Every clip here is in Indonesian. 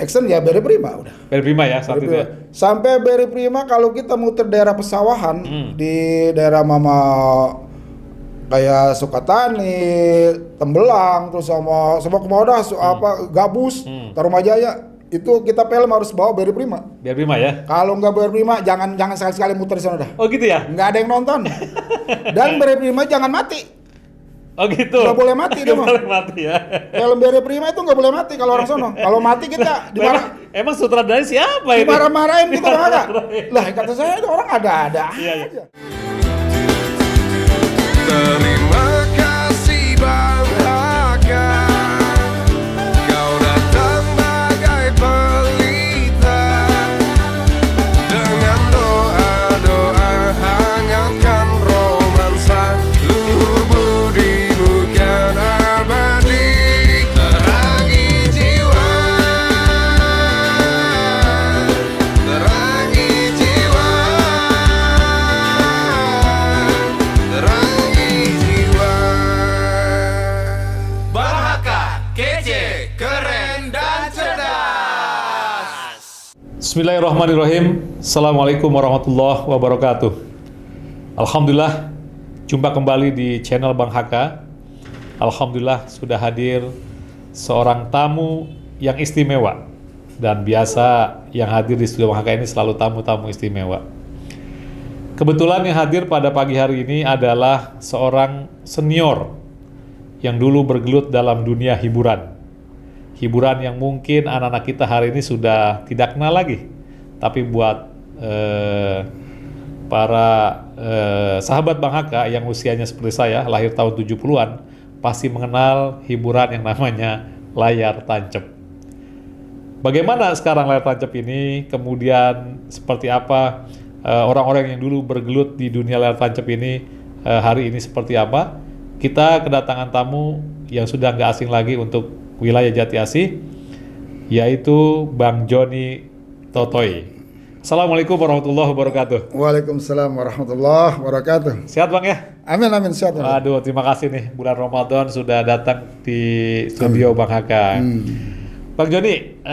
action ya Beri Prima udah. Beri Prima ya saat Beri itu ya. Prima. Sampai Beri Prima kalau kita muter daerah pesawahan di daerah Mama kayak Sukatani, Tembelang, terus sama Komoda, Gabus, Tarumajaya, itu kita film harus bawa Beri Prima. Beri Prima ya. Kalau nggak Beri Prima jangan sekali-sekali muter di sana dah. Oh gitu ya. Nggak ada yang nonton. Dan Beri Prima jangan mati. Oh gitu. Nggak boleh mati dia mah. Boleh mati ya. Film Beri Prima itu nggak boleh mati kalau orang sono. Kalau mati kita dimarah. Emang sutradara siapa itu? Dimarah-marahin kita enggak. Lah kata saya itu orang ada Iya. aja. Terima kasih Bang Haka, kau datang bagai pelita, dengan doa-doa hangatkan romansa, luhur budimu kan abadi, terangi jiwa, terangi jiwa, terangi jiwa. Bang Haka, kece, keren dan cerdas. Bismillahirrahmanirrahim. Assalamualaikum warahmatullahi wabarakatuh. Alhamdulillah, jumpa kembali di channel Bang Haka. Alhamdulillah sudah hadir seorang tamu yang istimewa. Dan biasa yang hadir di studio Bang Haka ini selalu tamu-tamu istimewa. Kebetulan yang hadir pada pagi hari ini adalah seorang senior yang dulu bergelut dalam dunia hiburan. Hiburan yang mungkin anak-anak kita hari ini sudah tidak kenal lagi. Tapi buat para sahabat Bang Haka yang usianya seperti saya, lahir tahun 70-an, pasti mengenal hiburan yang namanya layar tancap. Bagaimana sekarang layar tancap ini? Kemudian seperti apa orang-orang yang dulu bergelut di dunia layar tancap ini hari ini seperti apa? Kita kedatangan tamu yang sudah nggak asing lagi untuk wilayah Jati Asih, yaitu Bang Joni Totoy. Assalamualaikum warahmatullahi wabarakatuh. Waalaikumsalam warahmatullahi wabarakatuh. Sehat Bang ya? Amin sehat. Aduh, terima kasih nih, bulan Ramadan sudah datang di studio Bang Haka. Bang Joni,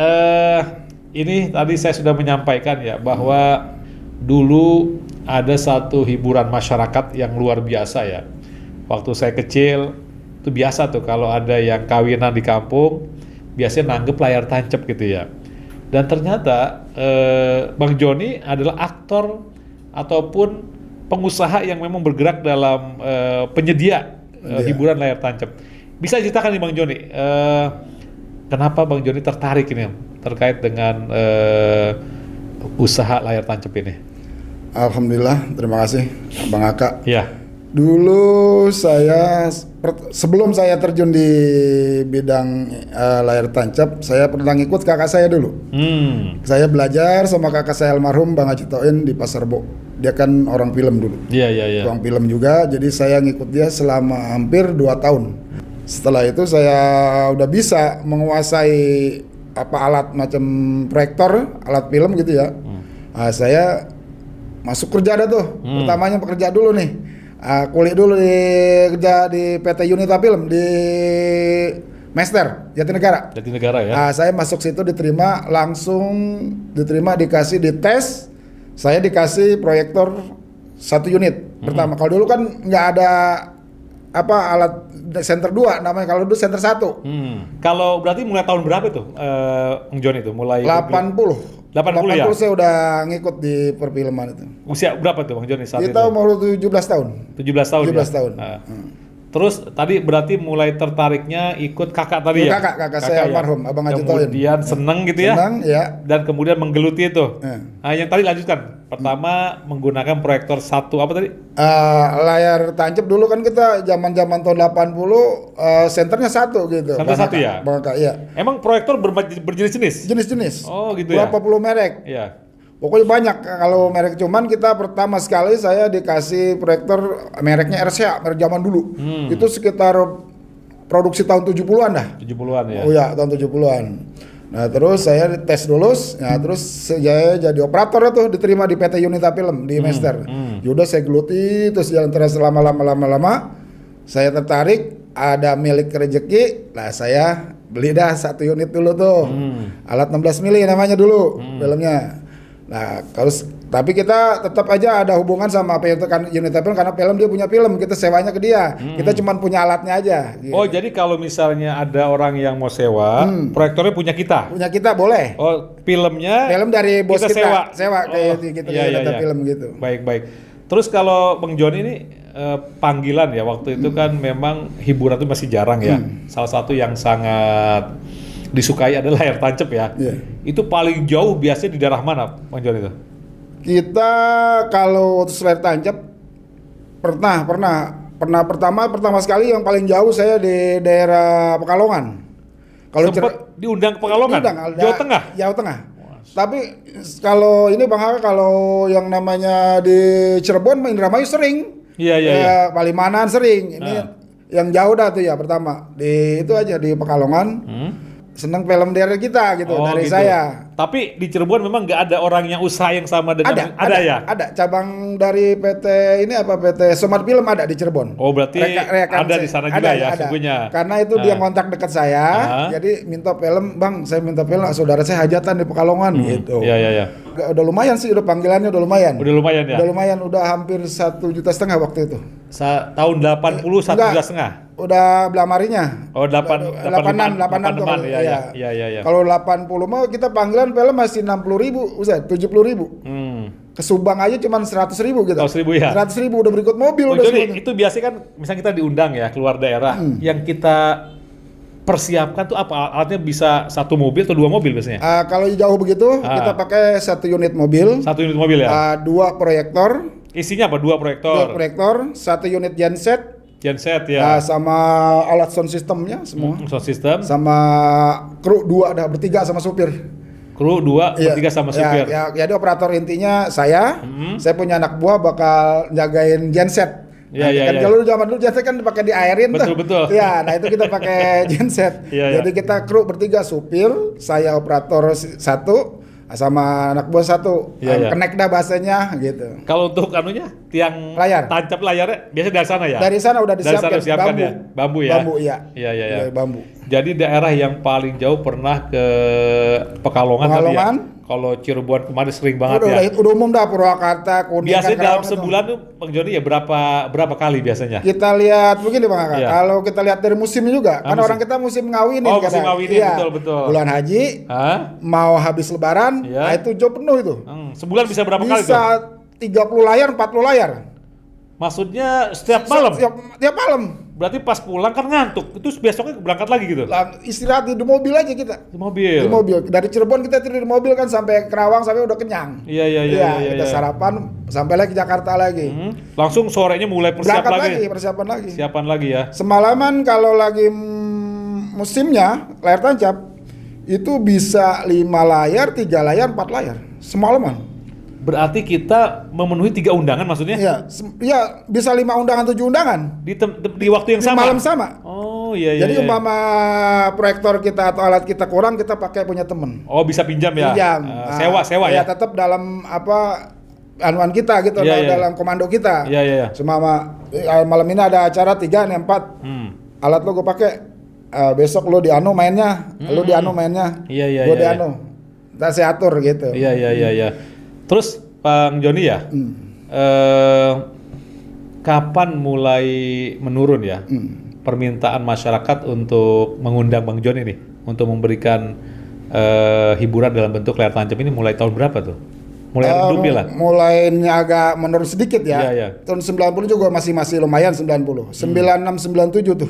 ini tadi saya sudah menyampaikan ya bahwa dulu ada satu hiburan masyarakat yang luar biasa ya. Waktu saya kecil itu biasa tuh kalau ada yang kawinan di kampung, biasanya nanggep layar tancap gitu ya. Dan ternyata Bang Joni adalah aktor ataupun pengusaha yang memang bergerak dalam penyedia hiburan layar tancap. Bisa ceritakan nih Bang Joni, kenapa Bang Joni tertarik ini terkait dengan usaha layar tancap ini? Alhamdulillah, terima kasih Bang Haka. Ya. Dulu saya sebelum saya terjun di bidang layar tancap, saya pernah ngikut kakak saya dulu. Saya belajar sama kakak saya almarhum Bang Haji Toin di Pasar Bo. Dia kan orang film dulu. Iya. Orang film juga, jadi saya ngikut dia selama hampir 2 tahun. Setelah itu saya udah bisa menguasai alat macam proyektor, alat film gitu ya. Saya masuk kerja dah tuh. Pertamanya pekerja dulu nih. Kuliah dulu kerja di PT Unita Film di Mester Jatinegara. Jatinegara ya. Saya masuk situ diterima, dikasih dites. Saya dikasih proyektor 1 unit pertama. Kalau dulu kan nggak ada alat center 2 namanya, kalau dulu center 1. Kalau berarti mulai tahun berapa itu Bang Joni itu? Mulai 80 ya? saya udah ngikut di perfilman itu. Usia berapa tuh Bang Joni saat itu? Kita umur 17 tahun. 17 tahun 17 ya? tahun. Terus tadi berarti mulai tertariknya ikut kakak tadi ya? Kakak saya almarhum, Abang Haji Toin. Kemudian seneng gitu ya? Seneng, ya. Dan kemudian menggeluti itu. Yang tadi lanjutkan. Pertama menggunakan proyektor 1 apa tadi? Layar tancap dulu kan kita zaman-zaman tahun 80 senternya 1 gitu. Senter 1 ya? Bang Haka, iya. Emang proyektor berjenis-jenis? Jenis-jenis. Oh gitu ya? Berapa puluh merek. Iya. Pokoknya banyak kalau merek, cuman kita pertama sekali saya dikasih proyektor mereknya RCA, merek zaman dulu. Itu sekitar produksi tahun 70-an dah. 70-an ya? Oh ya, tahun 70-an. Nah terus saya tes lulus, terus saya jadi operator tuh, diterima di PT Unita Film di Mester. Yaudah saya geluti, terus jalan terus lama-lama saya tertarik, ada milik rezeki, lah saya beli dah 1 unit dulu tuh. Alat 16 mili namanya dulu filmnya. Nah, tapi kita tetap aja ada hubungan sama unit film karena film dia punya film, kita sewanya ke dia. Kita cuma punya alatnya aja. Gitu. Oh, jadi kalau misalnya ada orang yang mau sewa, proyektornya punya kita. Punya kita boleh. Oh, filmnya Film dari bos kita sewa kayak gitu iya, kita iya. film gitu. Baik. Terus kalau Bang Joni ini panggilan ya, waktu itu kan memang hiburan itu masih jarang ya. Salah satu yang sangat disukai adalah layar tancap ya. Iya. Itu paling jauh biasanya di daerah mana, Bang Joni itu? Kita kalau layar tancap pertama sekali yang paling jauh saya di daerah Pekalongan. Kalau Sempat diundang ke Pekalongan? Jawa Tengah? Jawa Tengah. Tapi kalau ini Bang Haka, kalau yang namanya di Cirebon, Indramayu sering. Iya. Palimanan sering. Ini yang jauh dah tuh ya pertama. Itu aja di Pekalongan. Seneng film daerah kita gitu dari gitu. saya. Tapi di Cirebon memang nggak ada orang yang usaha yang sama dengan ya? Ada cabang dari PT Somad Film ada di Cirebon. Oh, berarti ada di sana juga ya sungguhnya. Karena itu dia kontak dekat saya, jadi minta film, Bang, saya minta film, saudara saya hajatan di Pekalongan gitu. Iya. Udah lumayan sih, udah panggilannya udah lumayan. Udah lumayan ya? Udah lumayan, udah hampir 1,5 juta waktu itu. Tahun 80 1,5 juta? Udah belamarinya. Oh, 86 ya. Kalau 80 mah kita panggilan film masih 60.000, 70.000. Ke Subang aja cuma 100.000 gitu. 100.000 ya. 100.000 udah berikut mobil udah jadi semuanya. itu biasanya kan misalnya kita diundang ya keluar daerah, yang kita persiapkan tuh apa? Alatnya bisa 1 mobil atau 2 mobil biasanya? Kalau jauh begitu kita pakai 1 unit mobil. 1 unit mobil ya. 2 proyektor. Isinya apa? 2 proyektor. 2 proyektor, 1 unit genset. Genset ya. Sama alat sound systemnya semua. Sound system. Sama kru 2 ada bertiga sama supir. Kru 2 bertiga sama supir. Jadi operator intinya saya punya anak buah bakal jagain genset. Kalau zaman dulu genset kan dipakai di airin tuh. Betul. Ya, nah itu kita pakai genset. Jadi kita kru bertiga, supir, saya operator 1 sama anak buah 1. Connect dah bahasanya gitu. Kalau untuk anunya tiang layar, tancap layarnya biasa dari sana ya? Dari sana udah disiapkan, bambu. Ya? Bambu ya? Bambu iya. Iya. Bambu. Jadi daerah yang paling jauh pernah ke Pekalongan. Tadi ya? Kalau Cirebon kemarin sering banget Udah umum dah, Purwakarta, Kuningan. Biasanya dalam sebulan tuh Bang Joni ya berapa kali biasanya? Kita lihat begini Bang Aka. Kalau kita lihat dari musimnya juga, karena orang kita musim ngawinin. Musim ngawinin, betul. Bulan haji, mau habis lebaran, nah itu job penuh itu. Sebulan bisa berapa kali tuh? Bisa 30 layar, 40 layar. Maksudnya setiap malam? Tiap malam. Berarti pas pulang kan ngantuk, itu besoknya berangkat lagi gitu? Istirahat di mobil aja kita. Di mobil? Di mobil. Dari Cirebon kita tidur di mobil kan sampai Kerawang, sampai udah kenyang. Iya. Kita sarapan, sampai lagi Jakarta lagi. Langsung sorenya mulai persiapan lagi. Siapan lagi ya? Semalaman kalau lagi musimnya, layar tancap, itu bisa 5 layar, 3 layar, 4 layar. Semalaman. Berarti kita memenuhi 3 undangan maksudnya? Iya, bisa 5 undangan, 7 undangan. Di waktu yang sama? Di malam sama. Oh iya. Jadi umpama proyektor kita atau alat kita kurang, kita pakai punya temen. Oh bisa pinjam ya? Pinjam. Sewa ya? Tetap dalam anuan kita gitu, dalam komando kita. Iya. Semama malam ini ada acara 3 nih 4. Alat lo gue pakai, besok lo di mainnya, lo di mainnya. Iya. Gue di Kita saya atur gitu. Iya. Terus Bang Joni ya, kapan mulai menurun ya permintaan masyarakat untuk mengundang Bang Joni nih untuk memberikan hiburan dalam bentuk layar tancap ini mulai tahun berapa tuh? Mulai redup lah. Mulainya agak menurun sedikit ya. Iya. Tahun 90 juga masih lumayan 90. 96 97 tuh.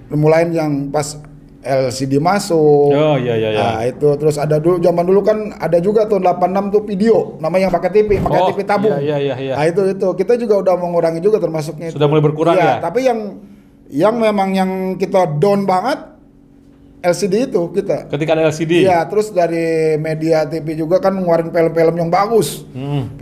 Mulai yang pas LCD masuk. Oh iya. Nah, itu terus ada dulu zaman dulu kan ada juga tahun 86 tuh video namanya yang pakai TV tabung. Iya. Nah, itu kita juga udah mengurangi juga termasuknya. Sudah mulai berkurang ya. Tapi yang memang yang kita down banget LCD itu kita. Ketika ada LCD. Iya, terus dari media TV juga kan ngeluarin film-film yang bagus.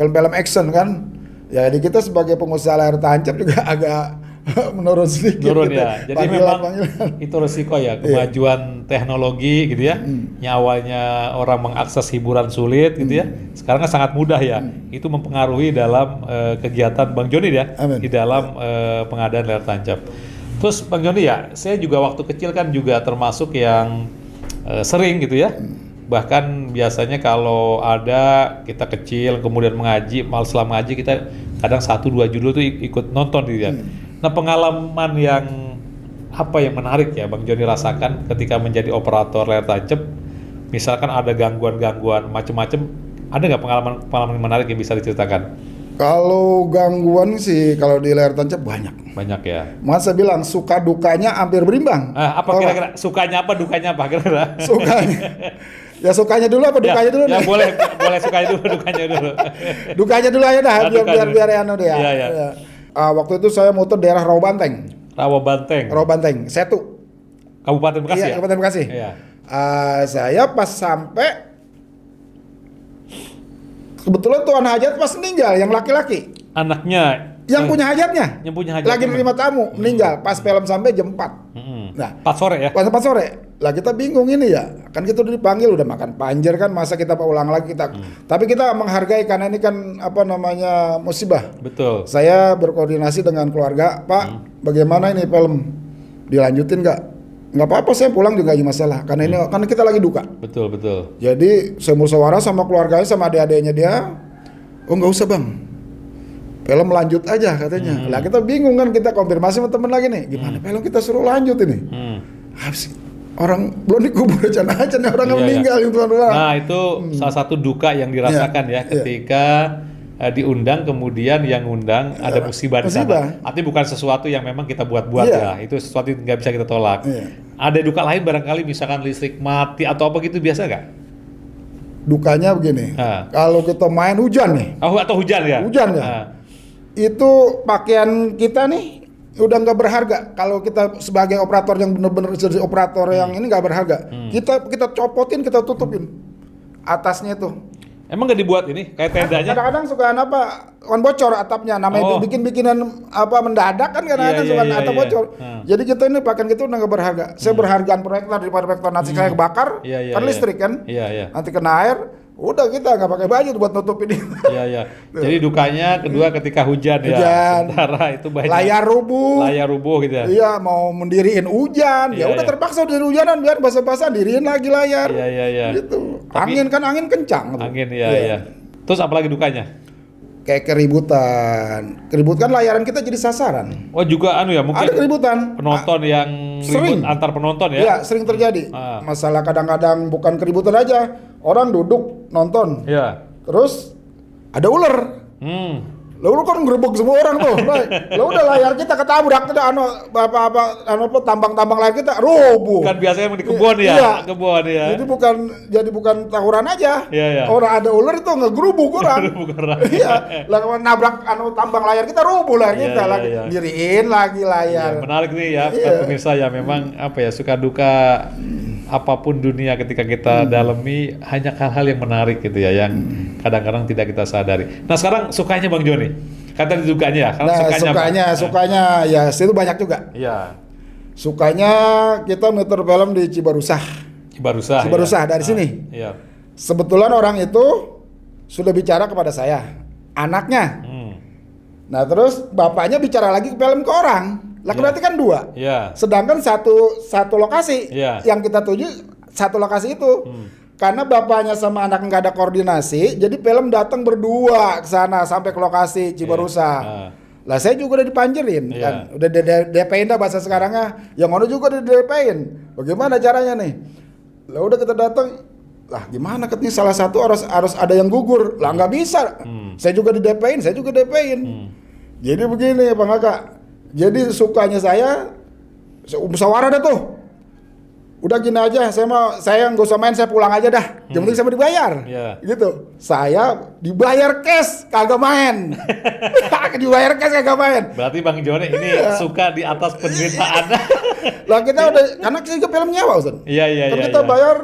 Film-film action kan. Ya, jadi kita sebagai pengusaha layar tancap juga agak menurun sedikit. Ya. Jadi memang itu resiko ya, kemajuan teknologi gitu ya. Yang awalnya orang mengakses hiburan sulit gitu ya. Sekarang kan sangat mudah ya. Itu mempengaruhi dalam kegiatan Bang Joni ya. Amin. Di dalam pengadaan layar tancap. Terus Bang Joni ya, saya juga waktu kecil kan juga termasuk yang sering gitu ya. Bahkan biasanya kalau ada kita kecil kemudian mengaji, malah setelah mengaji kita kadang 1-2 judul tuh ikut nonton gitu ya. Nah, pengalaman yang apa yang menarik ya Bang Joni rasakan ketika menjadi operator layar tancap, misalkan ada gangguan-gangguan macam-macam, ada nggak pengalaman menarik yang bisa diceritakan? Kalau gangguan sih kalau di layar tancap banyak. Banyak ya. Mas saya bilang suka dukanya hampir berimbang. Apa kira-kira sukanya apa dukanya apa kira-kira? Sukanya. Ya sukanya dulu apa dukanya dulu ya nih? boleh sukanya dulu, dukanya dulu. Dukanya dulu aja dah, biar anu deh ya. Iya. Ya. Waktu itu saya muter daerah Rawabanteng. Rawabanteng. Setu. Kabupaten Bekasi Iya, ya? Kabupaten Bekasi. Iya. Saya pas sampai kebetulan tuan hajat pas meninggal yang laki-laki. Anaknya Yang punya hajatnya. Yang punya hajat. Lagi menerima tamu, meninggal pas film sampai jam 4. Nah, 4 sore ya? pas 4 sore. Lah kita bingung ini ya. Kan kita udah dipanggil, udah makan panjer kan, masa kita ulang lagi kita. Tapi kita menghargai karena ini kan apa namanya musibah. Betul. Saya berkoordinasi dengan keluarga, Pak, bagaimana ini film? Dilanjutin nggak? Nggak apa-apa, saya pulang juga lagi masalah. Karena ini karena kita lagi duka. Betul. Jadi saya musyawarah sama keluarganya sama adik-adiknya dia. Oh nggak usah bang, film lanjut aja katanya. Lah kita bingung kan, kita konfirmasi sama temen lagi nih. Gimana film kita suruh lanjut ini? Habis orang belum dikubur aja nih orang yang meninggal gitu. Nah itu salah satu duka yang dirasakan ya ketika diundang kemudian yang undang ada musibah di sana. Artinya bukan sesuatu yang memang kita buat-buat ya. Itu sesuatu yang nggak bisa kita tolak. Ada duka lain barangkali misalkan listrik mati atau apa gitu biasa nggak? Dukanya begini. Kalau kita main hujan nih. Atau hujan ya? Hujan ya. Itu pakaian kita nih udah nggak berharga. Kalau kita sebagai operator yang benar-benar jadi operator yang ini nggak berharga. Kita copotin, kita tutupin atasnya itu. Emang nggak dibuat ini kayak tendanya? Kadang-kadang suka kan bocor atapnya, namanya bikin-bikinan apa mendadak kan kadang-kadang suka atap bocor. Jadi kita ini pakaian kita udah nggak berharga. Saya berhargaan proyektor daripada proyektor nanti saya kebakar, kan listrik kan. Nanti kena air, udah kita nggak pakai baju buat nutupin ini. Jadi dukanya kedua ketika hujan ya. Sementara itu banyak. Layar rubuh gitu ya. Iya, mau mendiriin hujan, ya udah terpaksa dari hujanan biar basah-basah diriin lagi layar. Gitu. Tapi, angin kencang. Angin ya. Terus apalagi dukanya? Kayak keributan layaran kita jadi sasaran. Oh juga ya mungkin ada keributan penonton yang sering antar penonton ya? Iya sering terjadi. Masalah kadang-kadang bukan keributan aja, orang duduk nonton. Terus ada ular. Lalu kan ngerebek semua orang tuh. Lalu udah layar kita ketabrak tuh tambang-tambang layar kita rubuh. Kan biasanya di kebun ya. Iya. Kebun ya. Jadi bukan tawuran aja. Orang ada ular itu ngegerubuk orang. Iya. Lalu nabrak tambang layar kita rubuh layar kita lagi. Diriin lagi layar. Menarik nih ya pemirsa ya, memang suka duka apapun dunia ketika kita dalami hanya hal-hal yang menarik gitu ya, yang kadang-kadang tidak kita sadari. Nah sekarang sukanya Bang Joni, kata dukanya ya. Sukanya ya itu banyak juga. Iya. Sukanya kita muter film di Cibarusah dari sini. Iya. Sebetulnya orang itu sudah bicara kepada saya, anaknya. Nah terus bapaknya bicara lagi film ke orang. Lah berarti kan 2. Sedangkan satu lokasi yang kita tuju satu lokasi itu. Karena bapaknya sama anak nggak ada koordinasi, jadi film datang berdua ke sana sampai ke lokasi Cibarusah. Lah saya juga udah dipanjerin kan. Udah DP-in dah bahasa sekarangnya. Yang ono juga udah DP-in. Bagaimana caranya nih? Lah udah kita datang. Lah gimana katanya salah satu harus ada yang gugur. Lah nggak bisa. Saya juga di DP-in, Jadi begini Bang Kakak. Jadi sukanya saya musyawarah dah tuh. Udah gini aja, saya nggak usah main, saya pulang aja dah. Yang penting saya dibayar. Gitu. Saya dibayar cash, kagak main. Dibayar cash kagak main. Berarti Bang Joni ini suka di atas penderitaan. Lah kita udah, karena kita film nyawa Ustaz. Iya. Kan kita bayar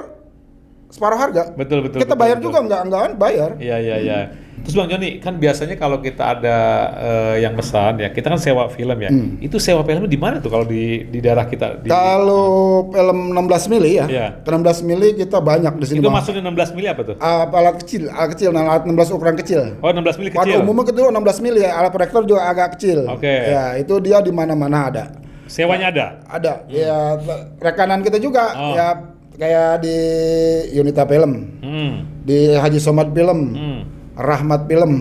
separuh harga. Betul. Kita bayar juga enggak bayar. Iya. Terus Bang Joni, kan biasanya kalau kita ada yang pesan ya, kita kan sewa film ya. Itu sewa filmnya di mana tuh kalau di daerah kita? Kalau film 16 mili ya. 16 mili kita banyak di sini. Itu maksudnya 16 mili apa tuh? Alat kecil, alat 16 ukuran kecil. Oh, 16 mili kecil. Pada umumnya itu 16 mili ya, alat proyektor juga agak kecil. Oke. Ya, itu dia di mana-mana ada. Sewanya ada? Ada. Ya rekanan kita juga ya kayak di Yunita Film, di Haji Somad Film, Rahmat Film,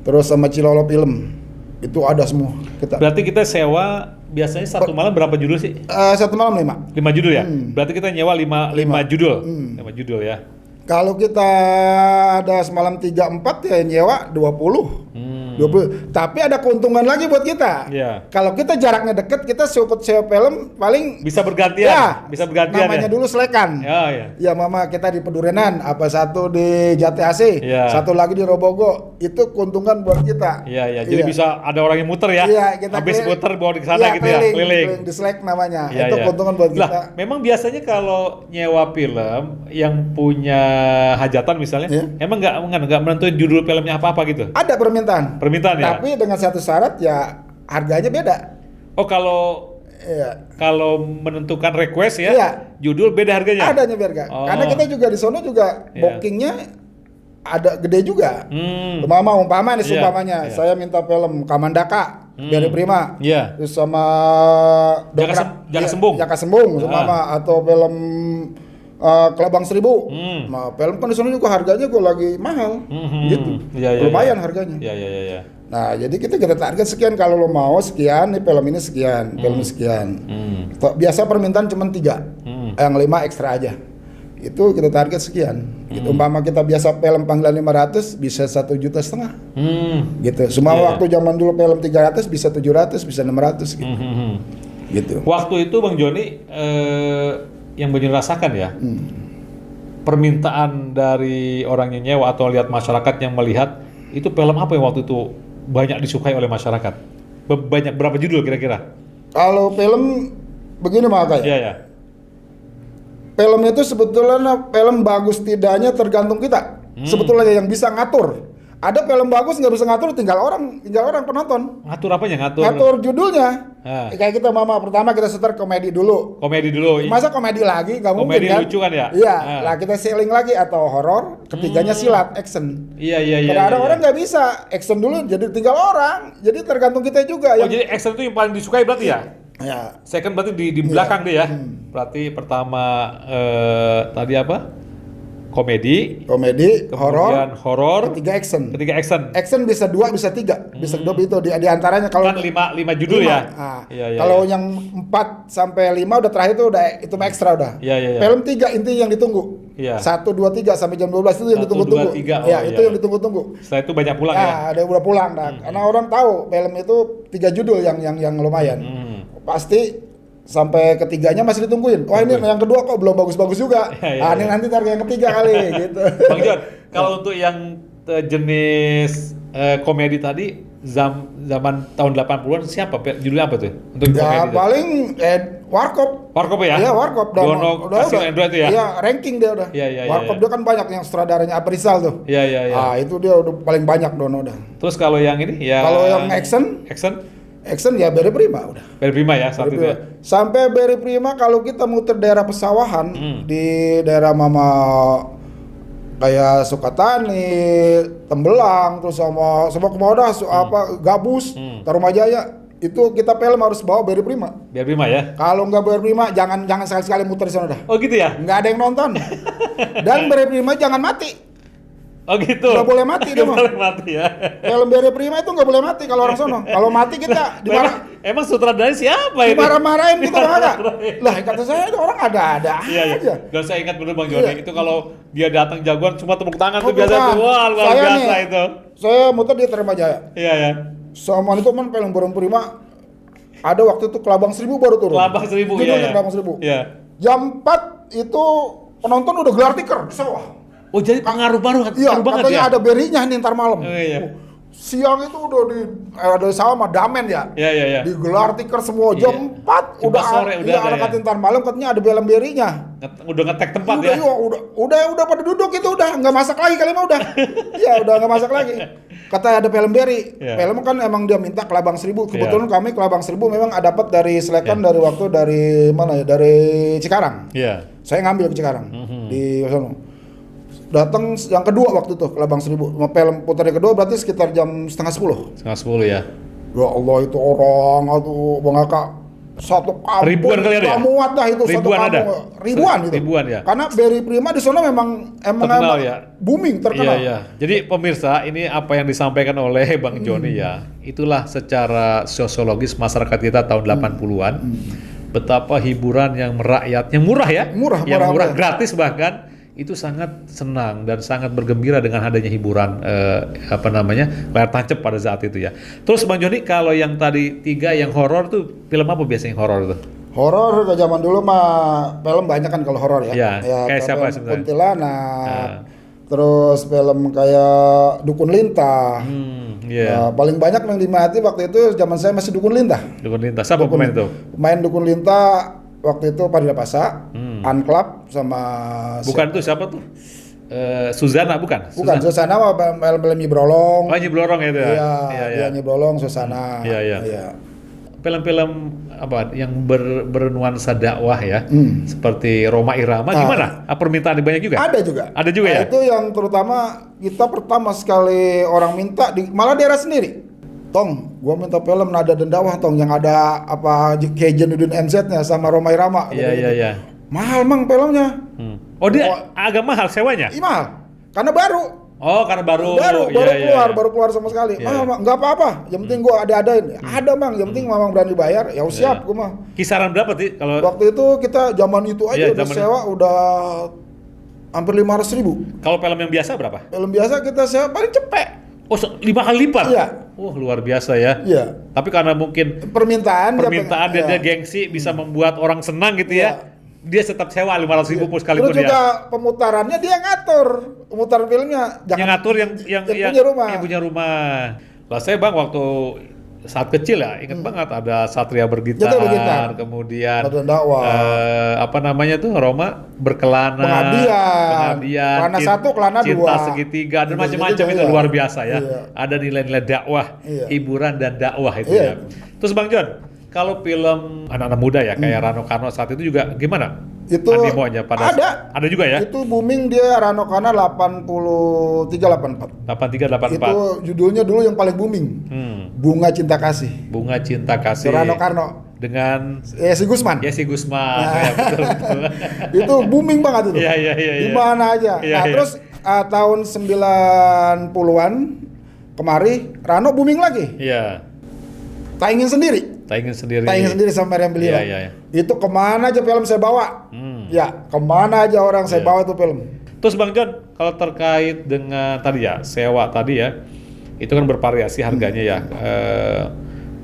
terus sama Cilolo Film. Itu ada semua kita. Berarti kita sewa biasanya satu malam berapa judul sih? Satu malam 5. 5 judul ya? Berarti kita nyewa 5 judul. 5 judul ya. Kalau kita ada semalam 3-4 ya nyewa 20. 20. Tapi ada keuntungan lagi buat kita. Iya. Kalau kita jaraknya deket, kita sewa film paling Bisa bergantian. ya, Bisa bergantian namanya ya. dulu selekan. Ya. Ya mama kita di Pedurenan, apa satu di Jati AC, Iya. satu lagi di Robogo. Itu keuntungan buat kita. Iya. Jadi bisa ada orang yang muter ya. Iya, kita Habis keliling. muter bawa ke sana Iya, gitu ya. Keliling. di selek namanya. Iya, Itu iya. keuntungan buat kita. Lah, memang biasanya kalau nyewa film yang punya hajatan misalnya, Iya. emang nggak menentuin judul filmnya apa gitu. Ada permintaan. Permintaan ya. Tapi dengan satu syarat ya harganya beda. Oh kalau Iya. menentukan request ya, Iya. judul beda harganya. Adanya harga. Oh. Karena kita juga di sono juga Iya. bookingnya ada gede juga. Hmm. Umpama nih Iya, seumpamanya iya. saya minta film Kamandaka, Beri Prima. Iya. Terus sama Jaka Sembung. Jaka Sembung seumpama atau film Kelabang Seribu. Nah, film kan di sana juga harganya gue lagi mahal. Gitu. Iya, Lumayan iya. harganya. Iya. Nah, jadi kita target sekian, kalau lo mau sekian, nih film ini sekian, film sekian. Biasa permintaan cuma 3, yang 5 ekstra aja. Itu kita target sekian. Gitu. Umpama kita biasa film panggilan 500, bisa 1,5 juta. Gitu. Semua Iya, waktu zaman dulu film 300, bisa 700, bisa 600 gitu. Gitu. Waktu itu Bang Joni yang Bang Joni rasakan ya, permintaan dari orang yang nyewa atau lihat masyarakat yang melihat itu film apa yang waktu itu banyak disukai oleh masyarakat? Banyak berapa judul kira-kira? Kalau film begini Maka ya. Iya. Film itu sebetulnya film bagus tidaknya tergantung kita. Sebetulnya yang bisa ngatur. Ada film bagus nggak bisa ngatur, tinggal orang penonton. Ngatur apanya? Ngatur judulnya. Ah. Kayak kita pertama kita setel komedi dulu. Komedi dulu. Masa komedi lagi nggak mungkin Komedi kan? lucu kan ya? Iya. Ah. Lah kita seling lagi atau horor. Ketiganya silat, action. Iya. Kadang-kadang orang nggak bisa action dulu, jadi tinggal orang. Jadi tergantung kita juga. Oh, jadi action itu yang paling disukai berarti ya? Ya. Second berarti di belakang deh ya. Berarti pertama tadi apa? Komedi, Horor, horor, ketiga action. ketiga action. Action bisa 2, bisa 3, bisa 2 itu di antaranya kalau Kan lima judul ya. Iya. Kalau yang 4 sampai 5 udah terakhir itu mah ekstra udah. Iya. Film 3 intinya yang ditunggu. Iya. 1, 2, 3 sampai jam 12 itu yang 1, ditunggu-tunggu. 2, 3. Oh, Ya, iya. itu yang ditunggu-tunggu. Setelah itu banyak pulang ya. Ada udah pulang karena orang tahu film itu 3 judul yang lumayan. Pasti sampai ketiganya masih ditungguin. Wah, ini yang kedua kok belum bagus-bagus juga. Iya. Ini nanti target yang ketiga kali gitu. Bang John, kalau untuk yang jenis komedi tadi zaman tahun 80-an siapa? Judulnya apa tuh? Untuk Ya komedi. paling Warkop. Warkop ya? Iya, Warkop. Dono Kasino Endro itu ya? Iya, ranking dia udah. Iya. Warkop dia kan banyak yang sutradaranya Aprizal tuh. Iya. Ah, itu dia udah paling banyak Dono udah. Terus kalau yang ini ya. Kalau yang action ya Beri Prima udah. Beri Prima ya saat itu ya. Sampai Beri Prima kalau kita muter daerah pesawahan di daerah kayak Sukatani, Tembelang, terus sama Kemoda, Gabus, Tarumajaya, itu kita film harus bawa Beri Prima. Beri Prima ya. Kalau nggak Beri Prima jangan sekali-sekali muter di sana dah. Oh gitu ya? Nggak ada yang nonton. Dan Beri Prima jangan mati. Oh gitu. Nggak boleh mati dia mah. Nggak boleh mati ya. Film Beri Prima itu nggak boleh mati kalau orang sono. Kalau mati kita Emang sutradaranya siapa itu? dimarah-marahin kita enggak. Lah kata saya itu orang ada-ada Iya. aja. Dan saya ingat bener Bang Joni, itu kalau dia datang jagoan cuma tepuk tangan tuh Tepuk biasa tangan. tuh. Wah, luar Saya biasa nih, itu. Saya muter di Tarumajaya. Iya. Sama itu kan film Beri Prima ada waktu itu Kelabang Seribu baru turun. Kelabang Seribu, Judulnya iya. Kelabang Seribu. Iya. Jam 4 itu penonton udah gelar tikar di sawah. Oh jadi pengaruh Iya, banget katanya ya? ada berinya nih ntar malam. Oh, iya. Siang itu udah ada sama Damen ya. Iya. Digelar tikar semua jam 4 Jam 4 sore udah ada anak ya? ntar malam katanya ada film berinya. Udah ngetek tempat Udah, ya? iya, udah pada duduk itu udah nggak masak lagi kali mah udah. Iya, udah nggak masak lagi. Kata ada film beri. Iya. Film kan emang dia minta Kelabang Seribu. Kebetulan Iya. kami Kelabang Seribu memang dapat dari selekan dari waktu dari mana ya? Dari Cikarang. Iya. Saya ngambil ke Cikarang di sana. Datang yang kedua waktu itu Kelabang Seribu. Film putar yang kedua berarti sekitar jam setengah 10. Setengah 10 ya? Ya Allah itu orang atau Bang Aka satu kampung. Ribuan kali ada ya? Gak muat dah itu satu Ribuan kampung. ada? Ribuan gitu. Ribuan ya? Karena Berry Prima di sana emang Terkenal ya? booming, terkenal. Iya. Jadi pemirsa, ini apa yang disampaikan oleh Bang Joni ya. Itulah secara sosiologis masyarakat kita tahun 80-an. Betapa hiburan yang merakyat, yang murah ya. Yang murah, gratis bahkan. Itu sangat senang dan sangat bergembira dengan adanya hiburan layar tancap pada saat itu ya. Terus Bang Joni, kalau yang tadi 3 yang horor tuh film apa biasanya yang horor tuh? Horor ke zaman dulu mah film banyak kan kalau horor ya. Ya kayak siapa sebenarnya? Kuntilanak. Terus film kayak Dukun Lintah. Paling banyak yang diminati waktu itu zaman saya masih Dukun Lintah. Dukun Lintah. Siapa pemain itu? Pemain Dukun Lintah waktu itu Padilla Pasa, Anklap sama bukan tuh siapa tuh? Suzana bukan? Bukan, Susana mah film Nyi Brolong. Oh, Nyi Brolong itu ya? Iya, Nyi Brolong, Susana. Iya. Film-film apa yang bernuansa dakwah ya, seperti Roma Irama, gimana? Permintaan banyak juga? Ada juga. Ada juga ya? Itu yang terutama kita pertama sekali orang minta malah daerah sendiri. Tong, gua minta film Nada dan Dakwah Tong yang ada kayak Jenudin NZ-nya sama Roma Irama. Iya. Mahal mang filmnya. Oh dia agak mahal sewanya? Iya mahal, karena baru. Oh karena baru keluar sama sekali. Mahal mang, nggak apa-apa. Yang penting gua ada-adain. Ada mang, yang penting mamang berani bayar. Ya siap gua mah. Kisaran berapa sih kalau? Waktu itu kita zaman itu aja udah sewa udah hampir 500.000. Kalau film yang biasa berapa? Film biasa kita sewa paling cepet. Oh 5 kali lipat? Iya. Luar biasa ya. Iya. Tapi karena mungkin permintaan dan dia gengsi bisa membuat orang senang gitu ya. Dia tetap sewa 500.000 pun sekalipun. Terus juga pemutarannya dia ngatur. Pemutaran filmnya yang ngatur yang punya rumah. Lah saya Bang waktu saat kecil ya ingat banget ada Satria Bergitar, kemudian Roma Berkelana, Pengabdian, Kelana 1, Kelana 2, Cinta Segitiga dan macam-macam itu luar biasa ya. Ada nilai-nilai dakwah, hiburan dan dakwah itu ya. Terus Bang Jon, kalau film anak-anak muda ya kayak Rano Karno saat itu juga gimana? Itu animonya ada juga ya? Itu booming dia Rano Karno 83-84. Itu judulnya dulu yang paling booming. Bunga Cinta Kasih. Bunga Cinta Kasih. Rano Karno dengan Yesi Gusman. Ya, betul. Itu booming banget itu. Iya. Di mana aja. Terus tahun 90-an kemari Rano booming lagi. Iya. Taingin sendiri sama Meriam Belira. Iya. Itu kemana aja film saya bawa. Ya, kemana aja orang saya bawa itu film. Terus Bang Jon, kalau terkait dengan tadi ya, sewa tadi ya, itu kan bervariasi harganya ya.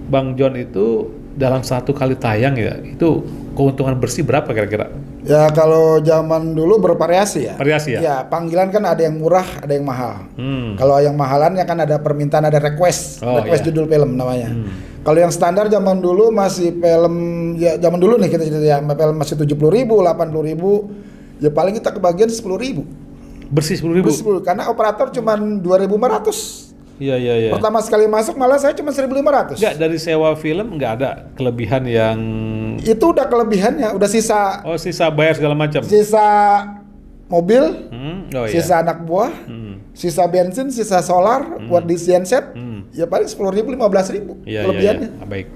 Bang Jon itu dalam satu kali tayang ya, itu keuntungan bersih berapa kira-kira? Ya kalau zaman dulu bervariasi ya. Variasi ya? Ya panggilan kan ada yang murah, ada yang mahal. Kalau yang mahalannya kan ada permintaan, ada request judul film namanya. Kalau yang standar zaman dulu masih film ya zaman dulu nih kita cerita ya, film masih 70.000, 80.000, ya paling kita kebagian 10.000. Bersih 10.000? Karena operator cuma 2.500. Iya. Pertama sekali masuk malah saya cuma 1.500. Enggak, dari sewa film enggak ada kelebihan yang... Itu udah kelebihannya, udah sisa. Oh, sisa bayar segala macam. Sisa mobil, sisa anak buah, sisa bensin, sisa solar buat di genset. Ya paling 10.000, 15.000 kelebihannya. Iya. Baik.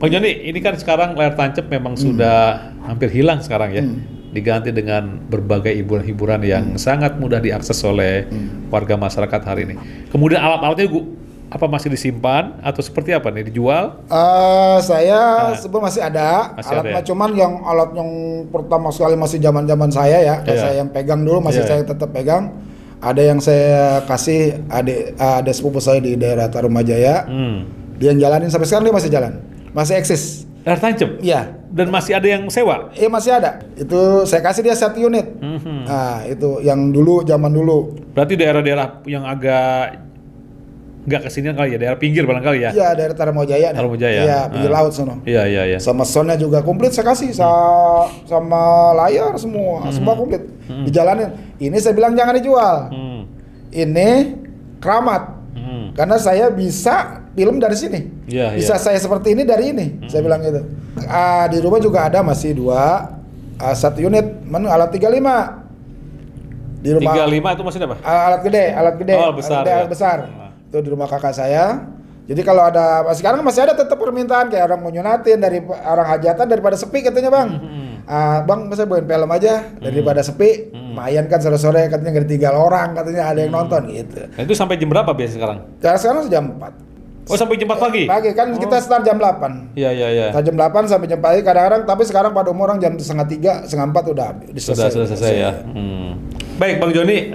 Bang Joni, ini kan sekarang layar tancap memang sudah hampir hilang sekarang ya. Diganti dengan berbagai hiburan-hiburan yang sangat mudah diakses oleh warga masyarakat hari ini. Kemudian alat-alatnya apa masih disimpan atau seperti apa nih, dijual? Saya sebelum masih ada alat, cuman yang alat yang pertama sekali masih zaman saya ya, saya yang pegang dulu saya tetap pegang. Ada yang saya kasih ada sepupu saya di daerah Tarumajaya. Dia yang jalanin sampai sekarang, dia masih jalan, masih eksis. Layar tancap? Iya. Dan masih ada yang sewa? Iya masih ada. Itu saya kasih dia 1 unit. Nah itu yang dulu, zaman dulu. Berarti daerah-daerah yang agak nggak kesini kali ya, daerah pinggir barangkali ya? Iya, daerah Tarumajaya. Iya, pinggir laut sono. Iya. Sama soundnya juga komplit saya kasih, sama layar semua komplit. Dijalanin. Ini saya bilang jangan dijual. Ini keramat. Karena saya bisa film dari sini. Bisa saya seperti ini dari ini. Saya bilang gitu. Di rumah juga ada masih 1 unit, alat 35. Di rumah 35 itu maksudnya apa? Alat gede. Oh, besar. Alat besar. Itu di rumah kakak saya. Jadi kalau ada sekarang masih ada tetap permintaan kayak orang mau nyunatin dari orang hajatan daripada sepi katanya bang. Bang masa bawain film aja daripada sepi. Lumayan kan sore-sore katanya nggak ditinggal orang katanya ada yang nonton gitu. Nah, itu sampai jam berapa biasa sekarang? Sekarang jam 4. Oh sampai jam 4 pagi? Pagi kan kita start jam 8. Iya. Start jam 8 sampai jam pagi kadang-kadang, tapi sekarang pada umur orang jam 2:30, 3:30 udah selesai ya. Baik Bang Joni,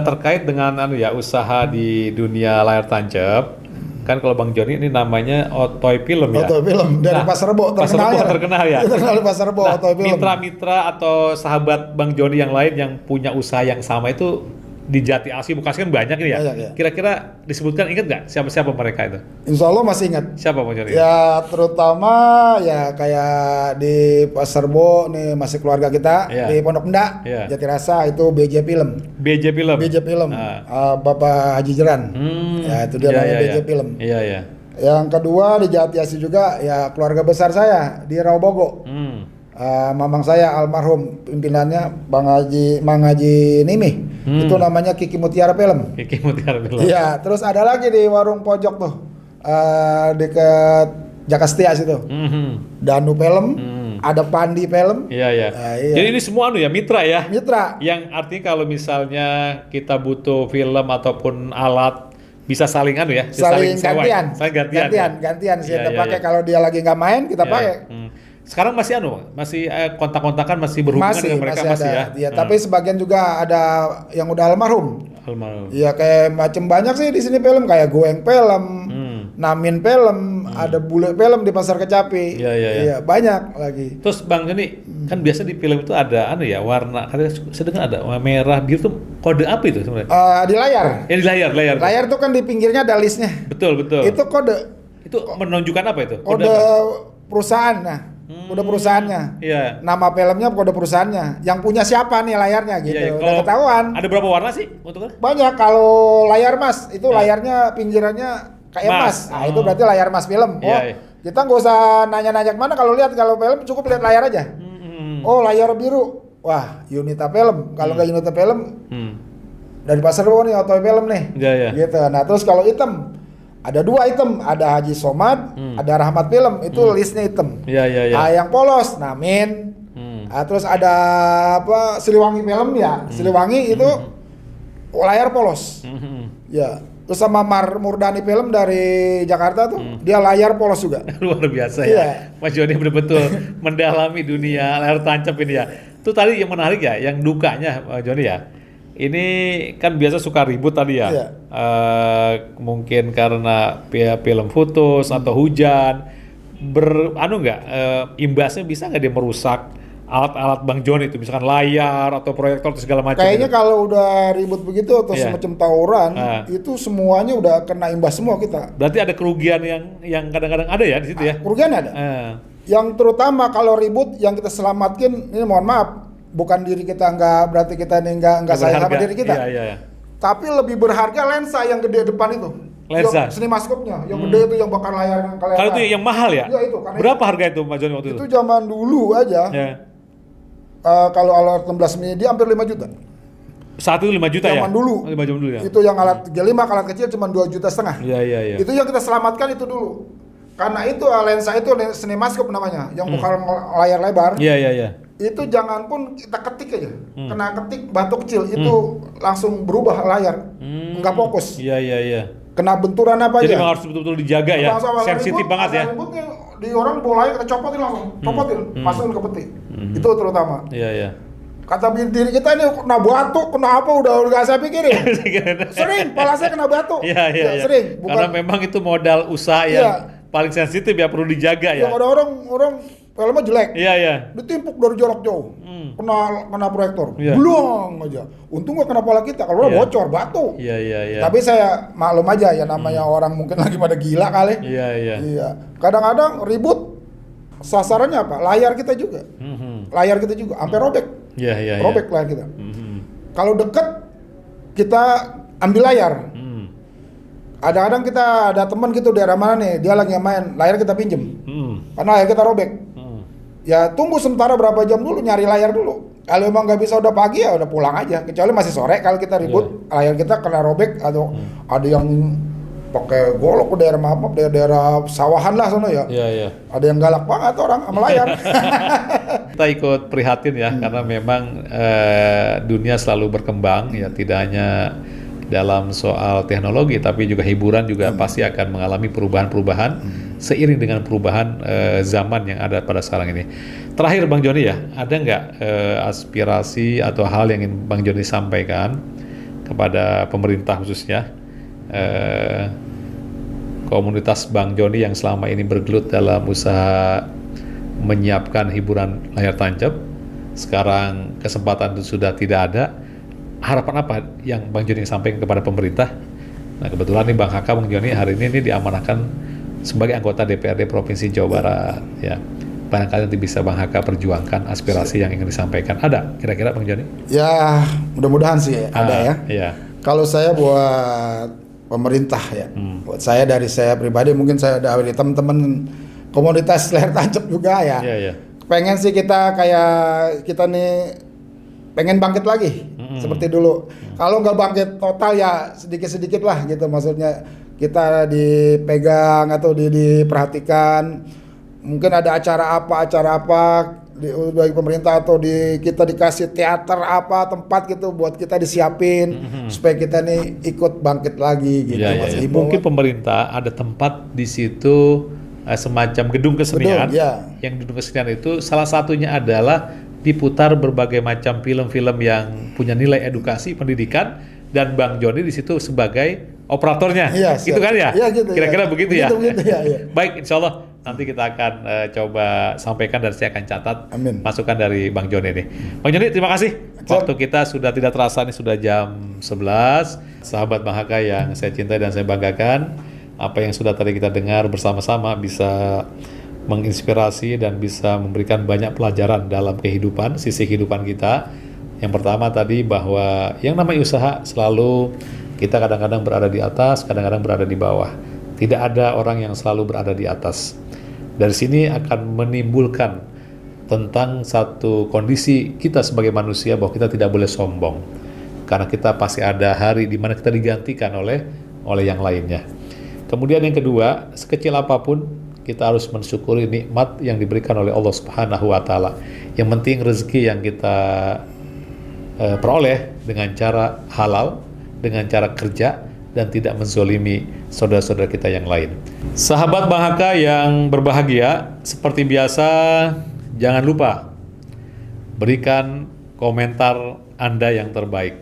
terkait dengan usaha di dunia layar tancap. Kan kalau Bang Joni ini namanya Otoy Film ya. Otoy Film dari Pasar Rebo terkenal ya. Terkenal di Pasar Rebo Otoy Film. Mitra-mitra atau sahabat Bang Joni yang lain yang punya usaha yang sama itu di Jati Asih Bekasi kan banyak nih ya. Banyak. Kira-kira disebutkan, ingat nggak siapa-siapa mereka itu? Insya Allah masih ingat. Siapa Bang Joni? Ya terutama ya kayak di Pasar Rebo nih masih keluarga kita di Pondok Endak, Jati Rasa itu BJ Film. BJ Film. Bapak Haji Jeran. Ya itu dia namanya BJ Film. Iya. Yang kedua di Jati Asih juga ya keluarga besar saya di Rawabogo. Mamang saya almarhum pimpinannya Mang Haji Nimi. Itu namanya Kiki Mutiara Film. Iya, terus ada lagi di warung pojok tuh dekat Jakastia situ. Danu Film, ada Pandi Film. Iya. Jadi ini semua mitra ya. Mitra. Yang artinya kalau misalnya kita butuh film ataupun alat bisa saling saling gantian sih kita pakai kalau dia lagi nggak main kita pakai. Sekarang masih kontak-kontakan, masih berhubungan dengan mereka masih ada. Ya, tapi sebagian juga ada yang udah almarhum. Iya kayak macam banyak sih di sini film kayak Goeng Film, Namin Film, ada Bule Film di Pasar Kecapi. Iya, banyak lagi. Terus Bang Joni, kan biasa di film itu ada warna, katanya sedang ada warna merah, biru tuh kode apa itu sebenarnya? Di layar. Ya di layar. Layar tuh kan di pinggirnya ada listnya. Betul. Itu kode. Itu menunjukkan apa itu? Kode perusahaan. Kode perusahaannya. Iya. Nama filmnya kode perusahaannya. Yang punya siapa nih layarnya gitu. Iya. Udah ketahuan. Ada berapa warna sih untuknya? Banyak. Kalau layar mas itu layarnya pinggirannya kayak emas. Nah, itu berarti layar mas film. Kita nggak usah nanya-nanya kemana kalau lihat kalau film cukup lihat layar aja. Oh, layar biru. Wah, Unita Film. Kalau nggak Unita Film dari Pasar Rebo nih Otoy Film nih. Iya. Gitu. Nah, terus kalau hitam ada 2 item, ada Haji Somad, ada Rahmat Film, itu listnya hitam. Iya. Yang polos, Namin. Terus ada Siliwangi Film ya, Siliwangi itu layar polos. Ya, terus sama Murdani Film dari Jakarta tuh, dia layar polos juga. Luar biasa ya. Mas Joni betul-betul mendalami dunia layar tancap ini ya. Itu tadi yang menarik ya, yang dukanya Mas Joni ya. Ini kan biasa suka ribut tadi ya. Mungkin karena film putus atau hujan. Imbasnya bisa nggak dia merusak alat-alat Bang Joni itu, misalkan layar atau proyektor atau segala macam. Kayaknya kalau udah ribut begitu atau semacam tawuran, itu semuanya udah kena imbas semua kita. Berarti ada kerugian yang kadang-kadang ada ya di situ ya? Kerugian ada. Yang terutama kalau ribut yang kita selamatkan, ini mohon maaf, bukan diri kita berarti kita ini nggak sayang sama diri kita. Iya. Tapi lebih berharga lensa yang gede depan itu. Lensa? Cinemaskopnya, yang gede itu yang bakar layar. Kalau itu yang mahal ya? Iya itu. Berapa harga itu Mas Joni waktu itu? Itu zaman dulu aja. Kalau alat 16 media hampir 5 juta. Saat itu 5 juta ya? Zaman dulu. 5 jam dulu ya? Itu yang alat 35, alat kecil cuma 2,5 juta. Iya. Itu yang kita selamatkan itu dulu. Karena itu lensa itu cinemaskop namanya, yang bukan layar lebar. Iya. Itu jangan pun kita ketik aja, kena ketik batu kecil itu langsung berubah layar, nggak fokus. Iya. Kena benturan apa Jadi aja. memang harus betul-betul dijaga ya, sensitif banget ya. Ributnya di orang bawa layar kita copotin langsung, masukin ke peti. Itu terutama. Iya. Kata diri kita ini kena batu, kena apa udah nggak saya pikirin. Sering, pala saya kena batu. Iya. Sering. Karena memang itu modal usaha yang paling sensitif ya, perlu dijaga ya. Yang ada orang filmnya jelek. Iya. Ditimpuk dari jarak jauh. Kena proyektor. Iya. Bluang aja. Untung gak kena pala kita. Kalau bocor batu. Iya. Tapi saya maklum aja ya, namanya orang mungkin lagi pada gila kali. Iya. Kadang-kadang ribut sasarannya apa? Layar kita juga. Layar kita juga sampai robek. Iya. Robek layar kita. Kalau deket kita ambil layar. Kadang-kadang kita ada teman gitu daerah mana nih, dia lagi main, layar kita pinjem. Karena layar kita robek. Ya tunggu sementara berapa jam dulu, nyari layar dulu. Kalau emang nggak bisa udah pagi ya udah pulang aja. Kecuali masih sore kalau kita ribut, layar kita kena robek atau ada yang pakai golok ke daerah daerah sawahan lah sana ya. Iya, iya. Ada yang galak banget orang sama layar. Kita ikut prihatin ya, karena memang dunia selalu berkembang ya, tidak hanya dalam soal teknologi, tapi juga hiburan juga pasti akan mengalami perubahan-perubahan seiring dengan perubahan zaman yang ada pada sekarang ini. Terakhir Bang Joni ya, ada nggak aspirasi atau hal yang ingin Bang Joni sampaikan kepada pemerintah khususnya komunitas Bang Joni yang selama ini bergelut dalam usaha menyiapkan hiburan layar tancap, sekarang kesempatan itu sudah tidak ada. Harapan apa yang Bang Joni sampaikan kepada pemerintah? Nah, kebetulan nih Bang Haka, Bang Joni hari ini diamanahkan sebagai anggota DPRD Provinsi Jawa Barat ya. Barangkali nanti bisa Bang Haka perjuangkan aspirasi yang ingin disampaikan. Ada kira-kira Bang Joni? Ya, mudah-mudahan sih ada ya. Iya. Kalau saya buat pemerintah ya, buat saya dari saya pribadi, mungkin saya dari teman-teman komunitas layar tancap juga ya. Iya, iya. Pengen sih kita kayak kita nih pengen bangkit lagi seperti dulu. Kalau nggak bangkit total ya sedikit-sedikit lah gitu, maksudnya kita dipegang atau diperhatikan. Mungkin ada acara apa dari pemerintah atau kita dikasih teater apa tempat gitu buat kita disiapin supaya kita nih ikut bangkit lagi gitu. Ya, ya, ya. Mungkin pemerintah ada tempat di situ semacam gedung kesenian. Yang gedung kesenian itu salah satunya adalah diputar berbagai macam film-film yang punya nilai edukasi pendidikan, dan Bang Joni di situ sebagai operatornya. Iya, gitu kan ya? Iya, gitu, kira-kira ya. begitu ya. Begitu, ya. Baik, insya Allah nanti kita akan coba sampaikan dan saya akan catat masukan dari Bang Joni ini. Bang Joni, terima kasih. Waktu kita sudah tidak terasa, ini sudah jam 11. Sahabat Bang Haka yang saya cintai dan saya banggakan, apa yang sudah tadi kita dengar bersama-sama bisa menginspirasi dan bisa memberikan banyak pelajaran dalam kehidupan, sisi kehidupan kita. Yang pertama tadi bahwa yang namanya usaha selalu kita kadang-kadang berada di atas, kadang-kadang berada di bawah. Tidak ada orang yang selalu berada di atas. Dari sini akan menimbulkan tentang satu kondisi kita sebagai manusia bahwa kita tidak boleh sombong. Karena kita pasti ada hari di mana kita digantikan oleh yang lainnya. Kemudian yang kedua, sekecil apapun kita harus mensyukuri nikmat yang diberikan oleh Allah Subhanahu wa Ta'ala. Yang penting rezeki yang kita peroleh dengan cara halal, dengan cara kerja, dan tidak menzolimi saudara-saudara kita yang lain. Sahabat Bang Haka yang berbahagia, seperti biasa, jangan lupa berikan komentar Anda yang terbaik.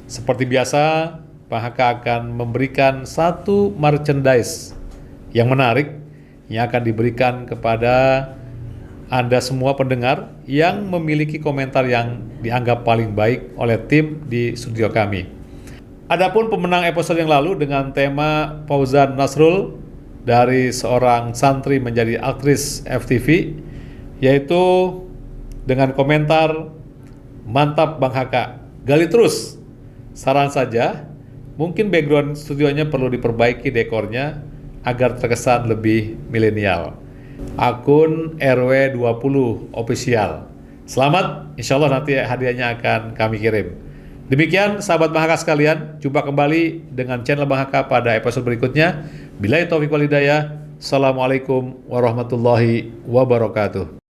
Seperti biasa, Bang Haka akan memberikan satu merchandise yang menarik yang akan diberikan kepada Anda semua pendengar yang memiliki komentar yang dianggap paling baik oleh tim di studio kami. Adapun pemenang episode yang lalu dengan tema Fauzan Nasrul dari seorang santri menjadi aktris FTV, yaitu dengan komentar mantap Bang Haka, gali terus. Saran saja, mungkin background studionya perlu diperbaiki dekornya agar terkesan lebih milenial. Akun RW20 Official. Selamat, insya Allah nanti hadiahnya akan kami kirim. Demikian sahabat Bang Haka sekalian, jumpa kembali dengan channel Bang Haka pada episode berikutnya. Billahi taufiq wal hidayah. Assalamualaikum warahmatullahi wabarakatuh.